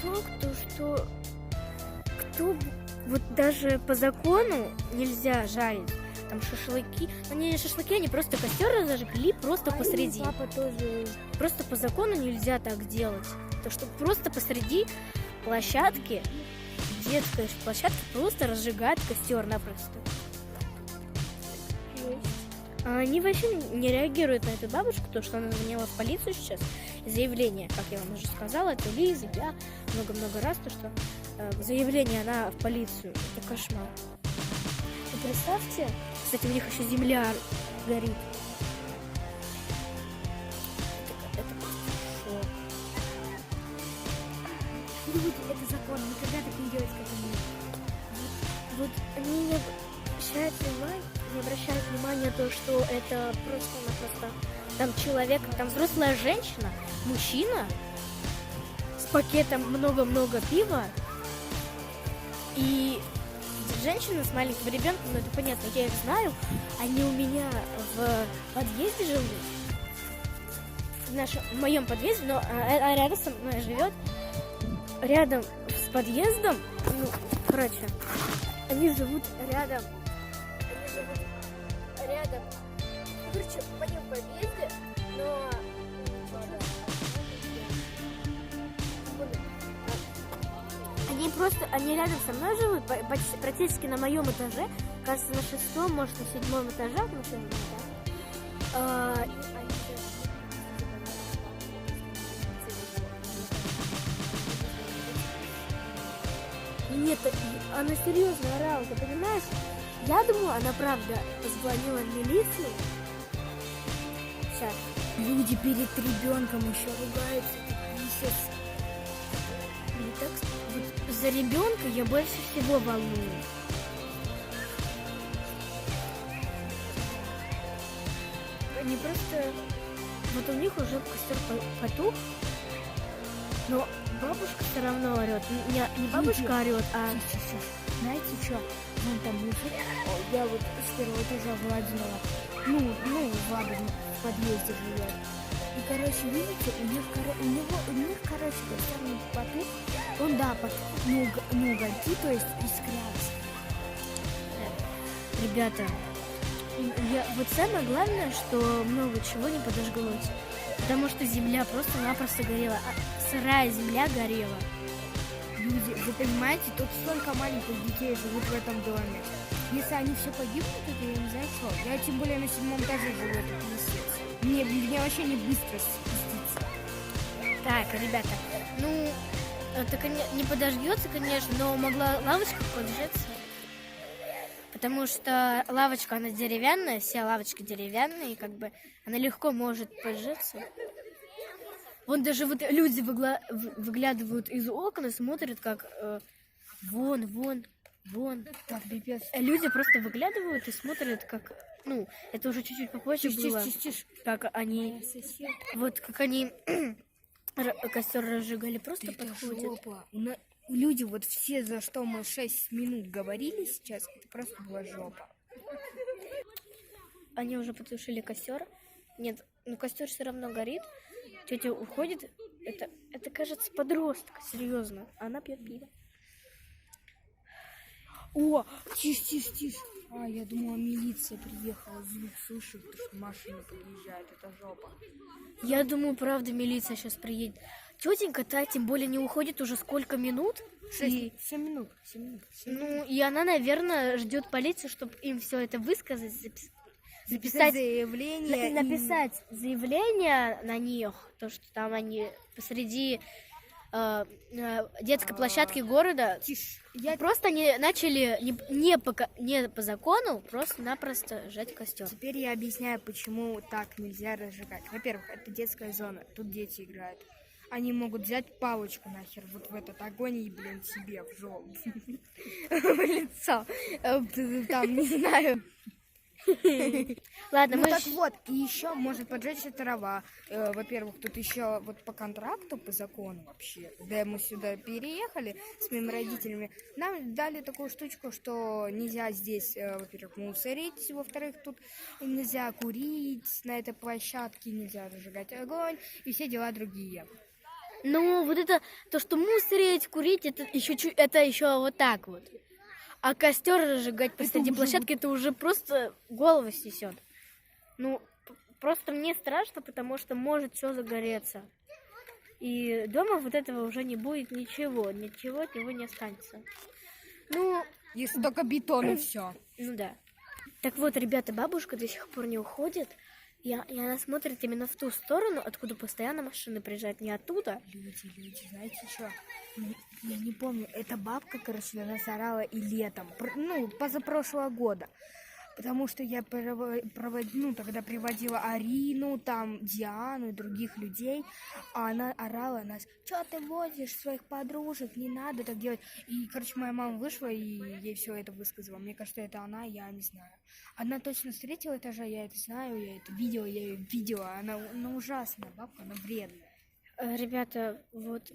факт, то, что кто вот даже по закону нельзя жарить там шашлыки. Ну, не шашлыки, они просто костер разожгли просто посреди. Папа тоже. Просто по закону нельзя так делать. То, что просто посреди площадки, детской площадки, просто разжигают костер напросто. Они вообще не реагируют на эту бабушку, то, что она звонила в полицию сейчас. И заявление, как я вам уже сказала, это Лиза, я много-много раз, то, что заявление она в полицию. Это кошмар. Вы представьте, кстати, у них еще земля горит. Это просто шок. Люди, это закон, никогда так не делать, как они. Вот они не обращают внимания то, что это просто-напросто там человек, там взрослая женщина, мужчина с пакетом много-много пива и женщина с маленьким ребенком, ну это понятно, я их знаю, они у меня в подъезде живут, в моем подъезде, но рядом со мной живет, рядом с подъездом, ну, короче, они живут рядом, короче, в моем подъезде, но они рядом со мной живут, практически на моем этаже, кажется, на 6-м, может, на 7-м этаже, Нет, она серьезно орала, ты понимаешь? Я думаю, она правда позвонила в милицию. Сейчас. Люди перед ребенком еще ругаются. И так, вот за ребенка я больше всего волнуюсь. Они просто... Вот у них уже костер потух, но бабушка все равно орет. Не бабушка орет, а... Знаете что? Вон там мужик. Я вот с первого этажа Владимира. Ну, Влада в подъезде живет. И, короче, видите, у них, короче, костерный потух. Он, да, ну, горки, то есть искрятся. Ребята, вот самое главное, что много чего не подожглось. Потому что земля просто-напросто горела. Сырая земля горела. Люди, вы понимаете, тут столько маленьких детей живут в этом доме. Если они все погибнут, то я не знаю что. Я тем более на 7-м этаже живу, это пиздец. Мне вообще не быстро спуститься. Так, ребята, ну, это не подожгется, конечно, но могла лавочка поджечься. Потому что лавочка, она деревянная, вся лавочка деревянная, и как бы она легко может поджечься. Вон даже вот люди выглядывают из окна, смотрят, как вон. Так, пипец. Люди просто выглядывают и смотрят, как, ну, это уже чуть-чуть попозже было, как они, вот как они костер разжигали, просто подходят. Люди, вот все, за что мы 6 минут говорили сейчас, это просто была жопа. Они уже потушили костер. Нет, ну костер все равно горит. Тетя уходит. Это кажется, подросток, серьезно. Она пьет пиво. О, тише. А, я думала, милиция приехала, звук слышу, потому что машина подъезжает, это жопа. Я думаю, правда, милиция сейчас приедет. Тетенька та, тем более, не уходит уже сколько минут? 7 минут. Ну, и она, наверное, ждет полицию, чтобы им все это высказать, записать заявление. Написать заявление на них, то, что там они посреди детской площадки города. Тише. Просто они начали не по закону, просто-напросто сжечь костер. Теперь я объясняю, почему так нельзя разжигать. Во-первых, это детская зона, тут дети играют. Они могут взять палочку нахер вот в этот огонь и, блин, себе в жопу. В лицо. Там, не знаю. Ладно, ну так вот, и еще может поджечь трава. Во-первых, тут еще вот по контракту, по закону вообще, когда мы сюда переехали с моими родителями, нам дали такую штучку, что нельзя здесь, во-первых, мусорить, во-вторых, тут нельзя курить на этой площадке, нельзя разжигать огонь и все дела другие. Ну, вот это, то, что мусорить, курить, это еще вот так вот. А костер разжигать посреди площадки, это уже просто голову снесет. Ну, просто мне страшно, потому что может все загореться. И дома вот этого уже не будет ничего от него не останется. Ну, Если только бетон и все. ну да. Так вот, ребята, бабушка до сих пор не уходит. И она смотрит именно в ту сторону, откуда постоянно машины приезжают, не оттуда. Люди, знаете что? Я не помню, эта бабка, короче, она орала и летом, ну, позапрошлого года. Потому что я тогда приводила Арину, там, Диану и других людей, а она орала нас: что ты возишь своих подружек, не надо так делать. И, короче, моя мама вышла и ей все это высказала. Мне кажется, это она, я не знаю. Она точно с третьего этажа, я это знаю, я это видела, я ее видела. Она ужасная бабка, она вредная. Ребята, вот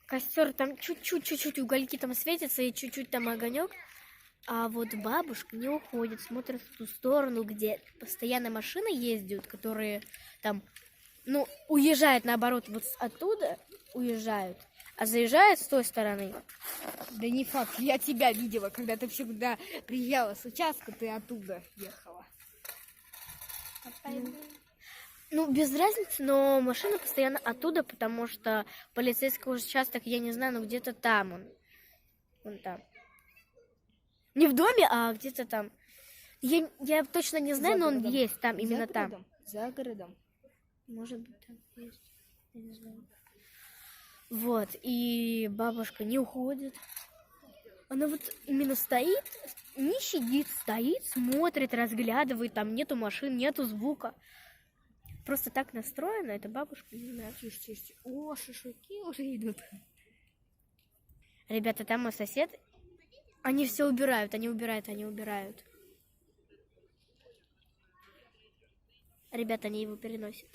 костер, там чуть-чуть угольки там светятся и чуть-чуть там огонек. А вот бабушка не уходит, смотрит в ту сторону, где постоянно машины ездят, которые там, ну, уезжают наоборот, вот оттуда уезжают, а заезжают с той стороны. Да не факт, я тебя видела, когда ты всегда приезжала с участка, ты оттуда ехала. Ну, без разницы, но машина постоянно оттуда, потому что полицейский участок, я не знаю, но где-то там он. Вон там. Не в доме, а где-то там. Я точно не знаю, но он есть там, именно там. За городом. Может быть, там есть. Я не знаю. Вот, и бабушка не уходит. Она вот именно стоит, не сидит, стоит, смотрит, разглядывает, там нету машин, нету звука. Просто так настроена, эта бабушка, не знаю. Тише. О, шашлыки уже идут. Ребята, там мой сосед. Они все убирают, они убирают. Ребята, они его переносят.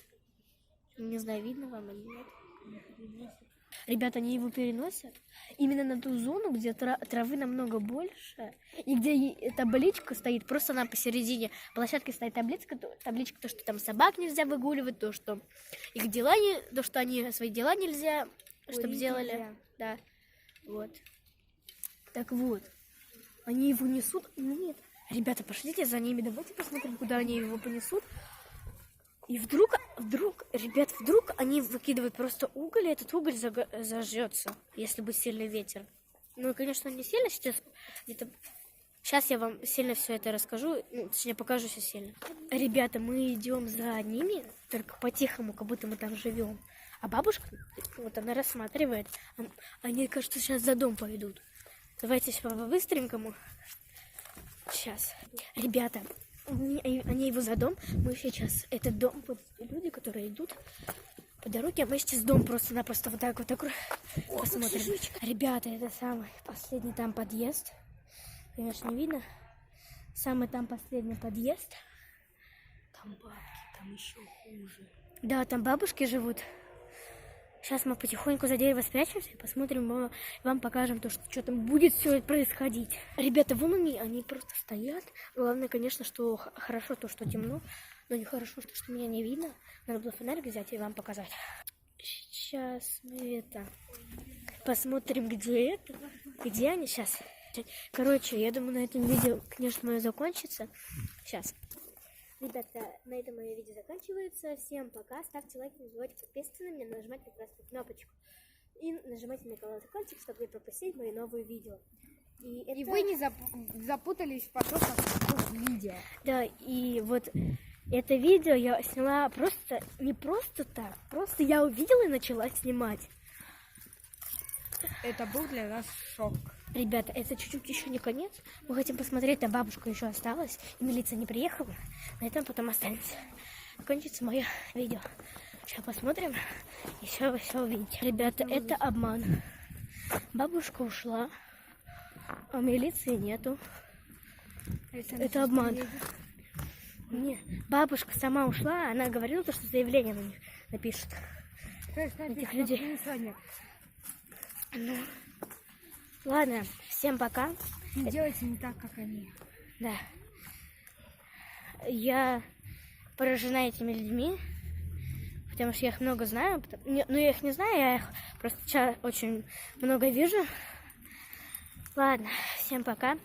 Не знаю, видно вам или нет. Ребята, они его переносят именно на ту зону, где травы намного больше, и где табличка стоит, просто она посередине площадки стоит табличка, то, что там собак нельзя выгуливать, то, что их дела то, что они свои дела нельзя, чтобы делали. Нельзя. Да, вот. Так вот, они его несут. Нет, ребята, пошлите за ними, давайте посмотрим, куда они его понесут. И вдруг они выкидывают просто уголь, и этот уголь зажжется, если будет сильный ветер. Ну, конечно, не сильно сейчас. Сейчас я вам сильно все это расскажу, точнее, покажу все сильно. Ребята, мы идем за ними, только по-тихому, как будто мы там живем. А бабушка, вот она рассматривает. Они, кажется, сейчас за дом пойдут. Давайте по-быстренькому. Сейчас. Ребята, они его за дом. Мы сейчас, этот дом, вот люди, которые идут по дороге, а мы сейчас дом просто-напросто вот так посмотрим. Ребята, это самый последний там подъезд. Конечно, не видно. Самый там последний подъезд. Там бабки, там еще хуже. Да, там бабушки живут. Сейчас мы потихоньку за дерево спрячемся и посмотрим, вам покажем то, что там будет все происходить. Ребята, вон они просто стоят. Главное, конечно, что хорошо то, что темно, но нехорошо, что меня не видно. Надо было фонарик взять и вам показать. Сейчас мы посмотрим, где они сейчас. Короче, я думаю, на этом видео, конечно, мое закончится. Сейчас. Ребята, на этом мое видео заканчивается. Всем пока. Ставьте лайки, не забывайте подписываться на меня, нажимать на красную кнопочку. И нажимайте на колокольчик, чтобы не пропустить мои новые видео. И вы не запутались в потоках видео. Да, и вот это видео я сняла просто, не просто так. Просто я увидела и начала снимать. Это был для нас шок. Ребята, это чуть-чуть еще не конец. Мы хотим посмотреть, там бабушка еще осталась, и милиция не приехала. На этом потом останется. Кончится мое видео. Сейчас посмотрим, и все вы все увидите. Ребята, это обман. Бабушка ушла, а милиции нету. Это обман. Не, бабушка сама ушла, она говорила, что заявление на них напишут. Этих людей. Ну, ладно, всем пока. Не делайте не так, как они. Да. Я поражена этими людьми, потому что я их много знаю. Ну, я их не знаю, я их просто очень много вижу. Ладно, всем пока.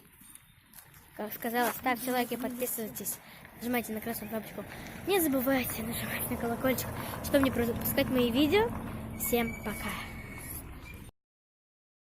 Как сказала, ставьте лайки, подписывайтесь, нажимайте на красную кнопочку. Не забывайте нажимать на колокольчик, чтобы не пропускать мои видео. Всем пока.